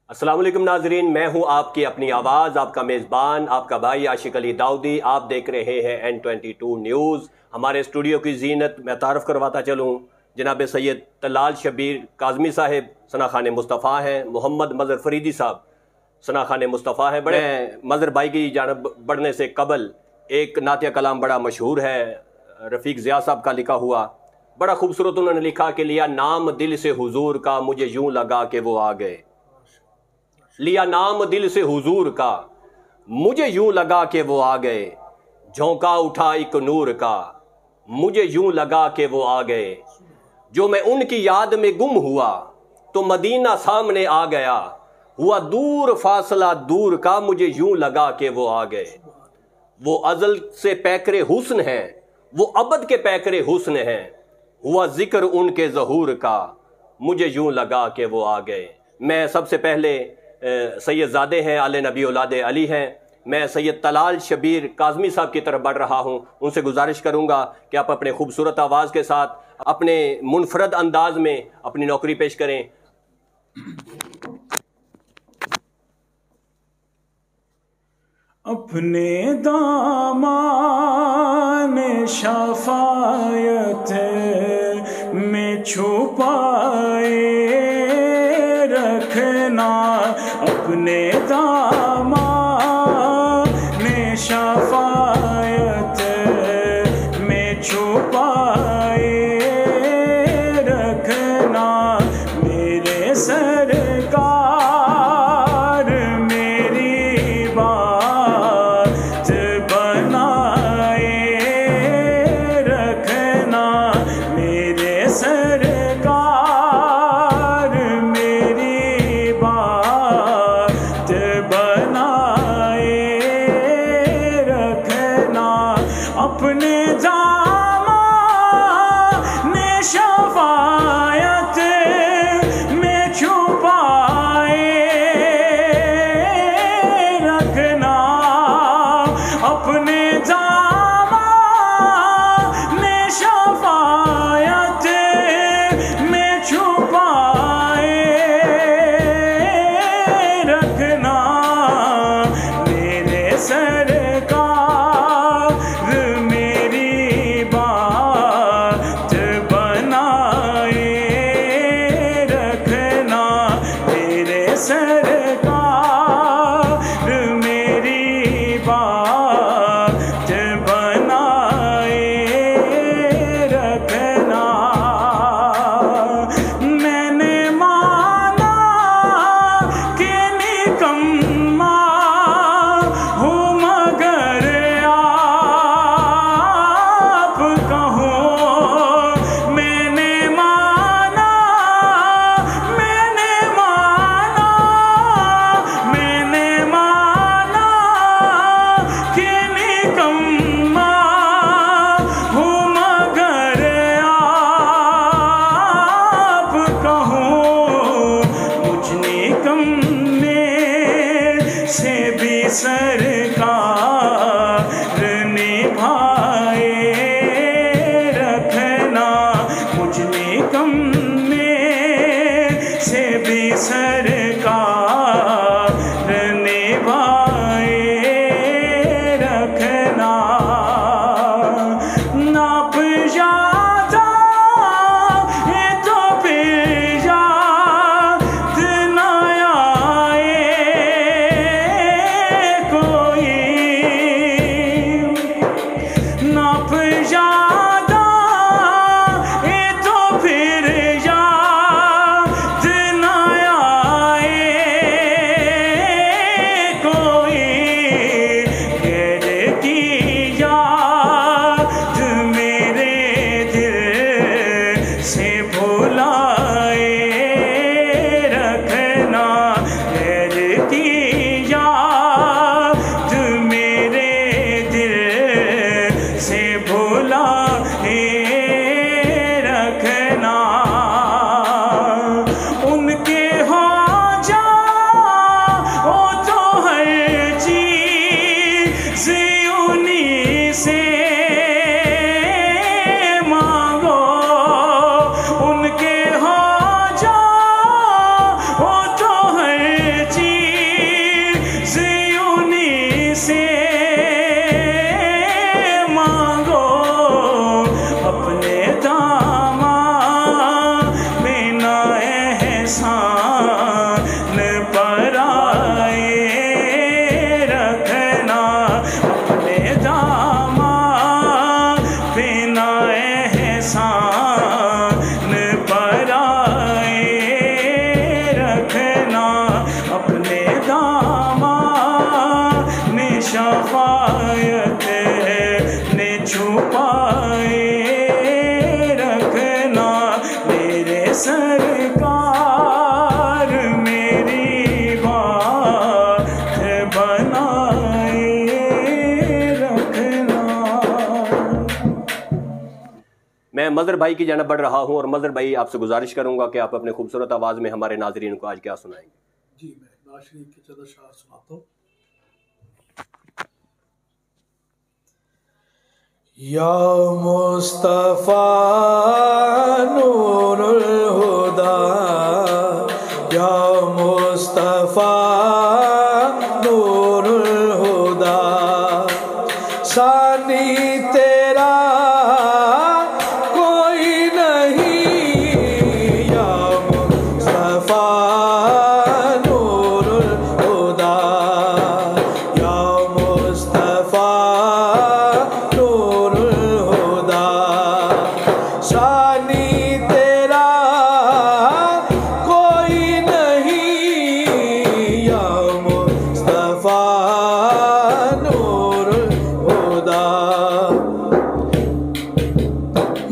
अस्सलाम वालेकुम नाजरीन, मैं हूं आपकी अपनी आवाज़, आपका मेज़बान, आपका भाई आशिक अली दाऊदी। आप देख रहे हैं N22 न्यूज़। हमारे स्टूडियो की जीनत मैं तारफ़ करवाता चलूँ, जनाब सैयद तलाल शबीर काज़मी साहब सना खान मुस्तफ़ा हैं, मोहम्मद मज़हर फरीदी साहब सना खान मुस्तफ़ा हैं। बड़े मज़हर भाई की जानब बढ़ने से कबल एक नातिया कलाम बड़ा मशहूर है, रफ़ीक ज़िया साहब का लिखा हुआ, बड़ा खूबसूरत उन्होंने लिखा कि लिया नाम दिल से हुजूर का, मुझे यूं लगा कि वो आ गए। लिया नाम दिल से हुजूर का, मुझे यूं लगा कि वो आ गए। झोंका उठा एक नूर का, मुझे यूं लगा कि वो आ गए। जो मैं उनकी याद में गुम हुआ तो मदीना सामने आ गया। हुआ दूर फासला दूर का, मुझे यूं लगा कि वो आ गए। वो अजल से पैकरे हुस्न हैं, वो अबद के पैकरे हुस्न हैं। हुआ जिक्र उनके ज़हूर का, मुझे यूं लगा कि वो आ गए। मैं सबसे पहले सैयद ज़ादे हैं, आले नबी औलादे अली हैं। मैं सैयद तलाल शबीर काज़मी साहब की तरफ बढ़ रहा हूँ। उनसे गुजारिश करूँगा कि आप अपने खूबसूरत आवाज़ के साथ अपने मुनफरद अंदाज में अपनी नौकरी पेश करें। अपने दामान शफायत में छुपाए रखना, अपने दामान शफायत में छुपाए रखना। मेरे सरकार मेरी बात बनाए रखना। मेरे सरकार मेरी बात बनाए रखना। अपने दामान शफायत में छुपाए रखना। अपने दामान शफायत में छुपाए रखना। मेरे सरकार मेरी बात बनाए रखना। मेरे सरकार मेरी बात बनाए रखना। मैंने माना कि निकम्मा हूँ मगर आप कहो। मैंने माना कि निकम्मा हूँ मगर आप कहो। मुझ निकम्मे से भी सरकार निभाए रखना। मुझ निकम्मे से भी सरकार निभाए रखना। नाप जाता है तो फिर याद न आए कोई। नाप जाता है तो फिर याद न आए एहसान पर आए रखना अपने दामाद बिना एहसान पर आए रखना अपने दामाद ने शफायत ने छुपाए रखना मेरे सरकार मेरी बात बनाए रखना। मैं मजहर भाई की जानब बढ़ रहा हूँ और मजहर भाई आपसे गुजारिश करूंगा कि आप अपने खूबसूरत आवाज़ में हमारे नाजरीन को आज क्या सुनाएंगे। जी मैं नवाज शरीफ के चंद अशआर सुनाता हूँ। या मुस्तफ़ा नूरुल हुदा या मुस्तफ़ा नूरुल हुदा सानी तेरा कोई नहीं या मुस्तफ़ा नूरुल हुदा या मुस्तफ़ा शानी तेरा कोई नहीं या मुस्तफ़ा नूरुल हुदा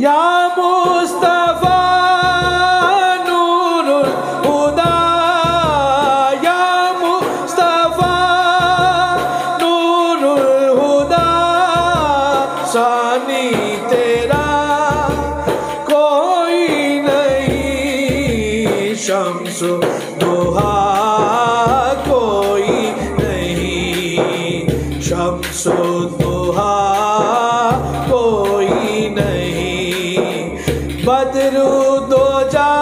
या मुस्तफ़ा नूरुल हुदा या मुस्तफ़ा नूरुल हुदा शानी तेरा शम्सो दुहा कोई नहीं शम्सो दुहा कोई नहीं बदरू दो जा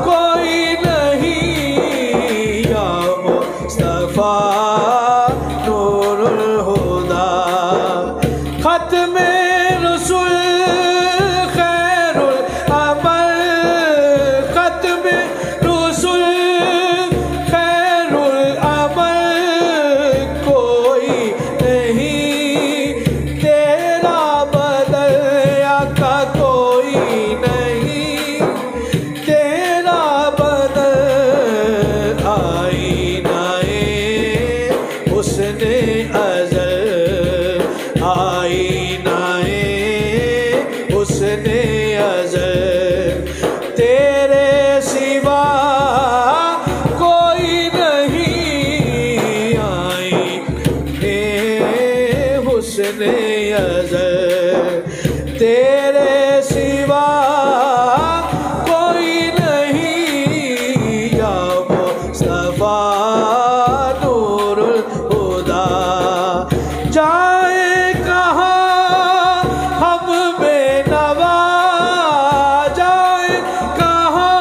कोई नहीं या मुस्तफ़ा नूरुल हुदा खत्मे रसूल उसने अज़ल तेरे सिवा कोई नहीं आई हे हुस्ने अज़ल तेरे सिवा कोई नहीं या मुस्तफ़ा नूरुल हुदा जाए कहाँ हम बेनवा जाए कहाँ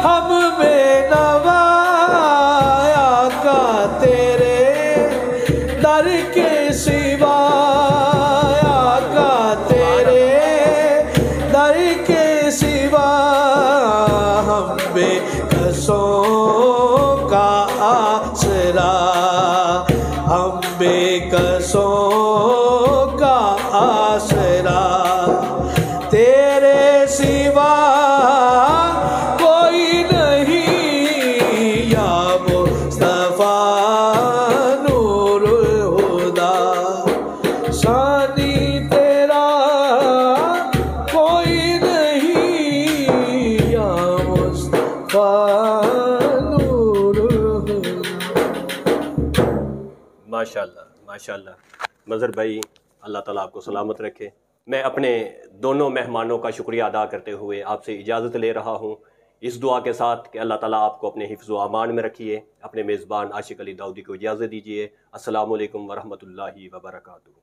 हम बेनवा आका तेरे दर के सिवा आका तेरे दर के सिवा हम बेकसों का आसरा हम बेकसों का आसरा तेरे सिवा कोई नहीं या मुस्तफ़ा नूरुल हुदा शानी तेरा कोई नहीं या मुस्तफ़ा नूरुल हुदा। माशाल्लाह माशाल्लाह मजहर भाई, अल्लाह ताला आपको सलामत रखे। मैं अपने दोनों मेहमानों का शुक्रिया अदा करते हुए आपसे इजाज़त ले रहा हूँ, इस दुआ के साथ कि अल्लाह ताला आपको अपने हिफ्ज़ व अमान में रखिए। अपने मेज़बान आशिक अली दाऊदी को इजाज़त दीजिए। अस्सलामु अलैकुम व रहमतुल्लाहि व बरकातुहू।